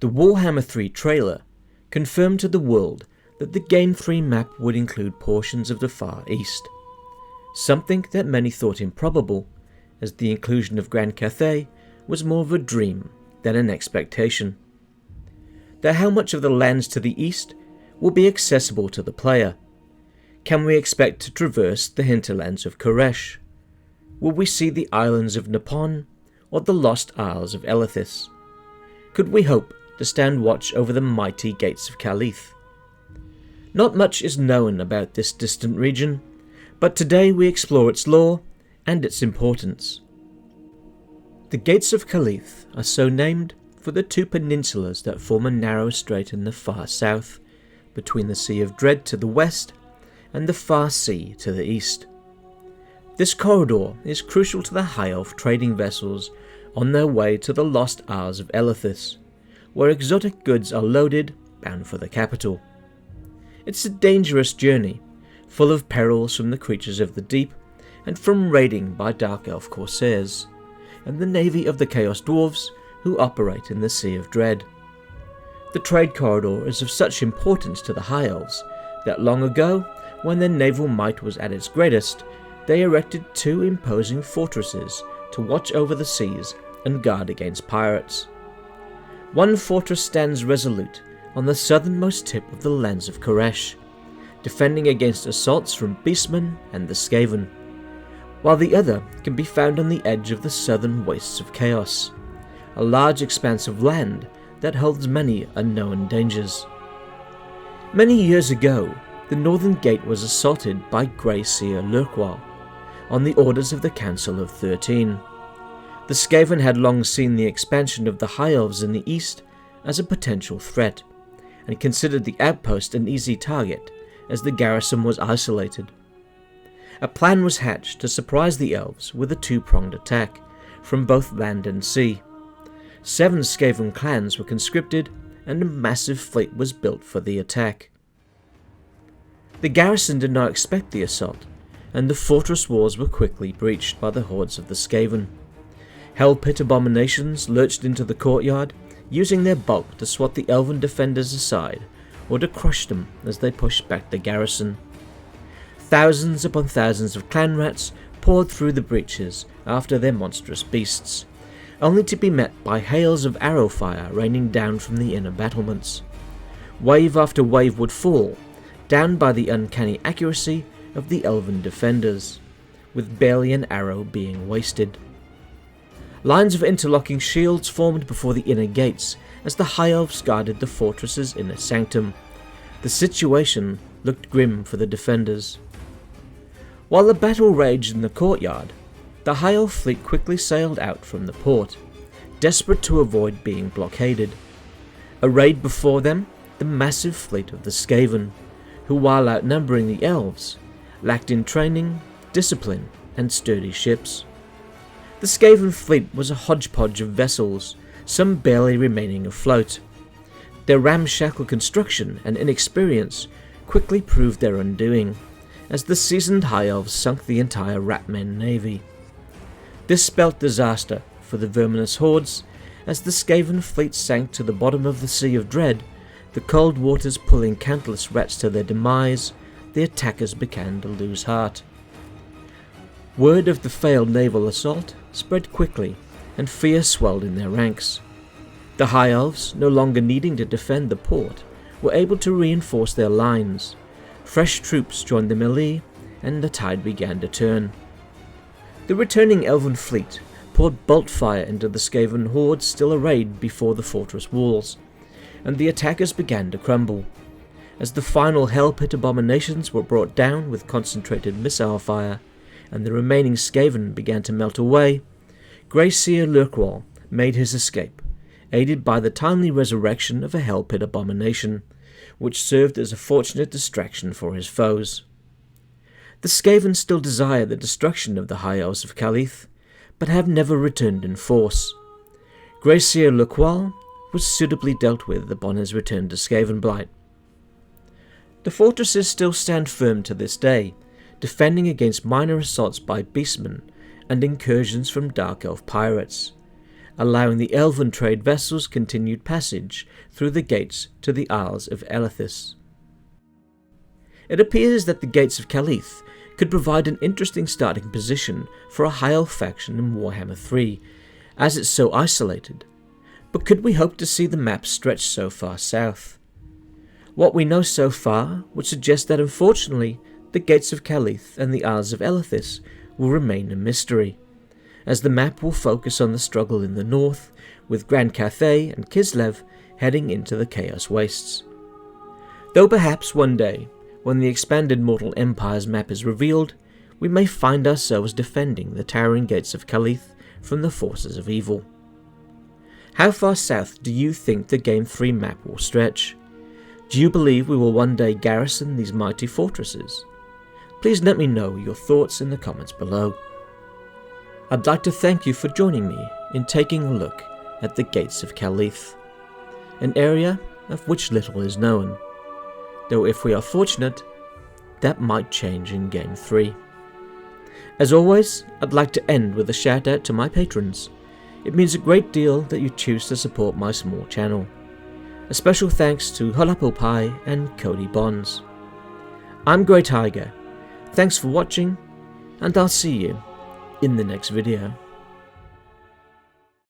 The Warhammer 3 trailer confirmed to the world that the Game 3 map would include portions of the Far East, something that many thought improbable, as the inclusion of Grand Cathay was more of a dream than an expectation. Though how much of the lands to the east will be accessible to the player? Can we expect to traverse the hinterlands of Koresh? Will we see the islands of Nippon or the lost isles of Elithis? Could we hope to stand watch over the mighty Gates of Calith? Not much is known about this distant region, but today we explore its lore and its importance. The Gates of Calith are so named for the two peninsulas that form a narrow strait in the far south, between the Sea of Dread to the west and the Far Sea to the east. This corridor is crucial to the High Elf trading vessels on their way to the lost isles of Elithis, where exotic goods are loaded, bound for the capital. It's a dangerous journey, full of perils from the creatures of the deep and from raiding by Dark Elf corsairs, and the navy of the Chaos Dwarves who operate in the Sea of Dread. The trade corridor is of such importance to the High Elves that long ago, when their naval might was at its greatest, they erected two imposing fortresses to watch over the seas and guard against pirates. One fortress stands resolute on the southernmost tip of the lands of Koresh, defending against assaults from beastmen and the Skaven, while the other can be found on the edge of the southern wastes of Chaos, a large expanse of land that holds many unknown dangers. Many years ago, the northern gate was assaulted by Grey Seer Lurkwall, on the orders of the Council of 13. The Skaven had long seen the expansion of the High Elves in the east as a potential threat, and considered the outpost an easy target as the garrison was isolated. A plan was hatched to surprise the Elves with a two-pronged attack from both land and sea. 7 Skaven clans were conscripted and a massive fleet was built for the attack. The garrison did not expect the assault, and the fortress walls were quickly breached by the hordes of the Skaven. Hell Pit abominations lurched into the courtyard, using their bulk to swat the elven defenders aside or to crush them as they pushed back the garrison. Thousands upon thousands of clan rats poured through the breaches after their monstrous beasts, only to be met by hails of arrow fire raining down from the inner battlements. Wave after wave would fall, down by the uncanny accuracy of the elven defenders, with barely an arrow being wasted. Lines of interlocking shields formed before the inner gates as the High Elves guarded the fortress's inner sanctum. The situation looked grim for the defenders. While the battle raged in the courtyard, the High Elf fleet quickly sailed out from the port, desperate to avoid being blockaded. Arrayed before them, the massive fleet of the Skaven, who, while outnumbering the Elves, lacked in training, discipline, and sturdy ships. The Skaven fleet was a hodgepodge of vessels, some barely remaining afloat. Their ramshackle construction and inexperience quickly proved their undoing, as the seasoned High Elves sunk the entire Ratmen navy. This spelt disaster for the verminous hordes, as the Skaven fleet sank to the bottom of the Sea of Dread, the cold waters pulling countless rats to their demise. The attackers began to lose heart. Word of the failed naval assault spread quickly, and fear swelled in their ranks. The High Elves, no longer needing to defend the port, were able to reinforce their lines. Fresh troops joined the melee, and the tide began to turn. The returning Elven fleet poured bolt fire into the Skaven horde still arrayed before the fortress walls, and the attackers began to crumble. As the final Hell Pit abominations were brought down with concentrated missile fire, and the remaining Skaven began to melt away, Grey Seer Lurkwall made his escape, aided by the timely resurrection of a Hell Pit abomination, which served as a fortunate distraction for his foes. The Skaven still desire the destruction of the High Elves of Calith, but have never returned in force. Grey Seer Lurkwall was suitably dealt with upon his return to Skavenblight. The fortresses still stand firm to this day, defending against minor assaults by beastmen and incursions from Dark Elf pirates. allowing the elven trade vessels continued passage through the gates to the Isles of Elithis. It appears that the Gates of Calith could provide an interesting starting position for a High Elf faction in Warhammer 3, as it's so isolated, but could we hope to see the map stretch so far south? What we know so far would suggest that unfortunately the Gates of Calith and the Isles of Elithis will remain a mystery, as the map will focus on the struggle in the north, with Grand Cathay and Kislev heading into the Chaos Wastes. Though perhaps one day, when the expanded Mortal Empire's map is revealed, we may find ourselves defending the towering Gates of Calith from the forces of evil. How far south do you think the Game 3 map will stretch? Do you believe we will one day garrison these mighty fortresses? Please let me know your thoughts in the comments below. I'd like to thank you for joining me in taking a look at the Gates of Calith, an area of which little is known, though if we are fortunate, that might change in Game 3. As always, I'd like to end with a shout out to my patrons. It means a great deal that you choose to support my small channel. A special thanks to Hulapple Pie and Cody Bonds. I'm Grey Tiger, thanks for watching, and I'll see you in the next video.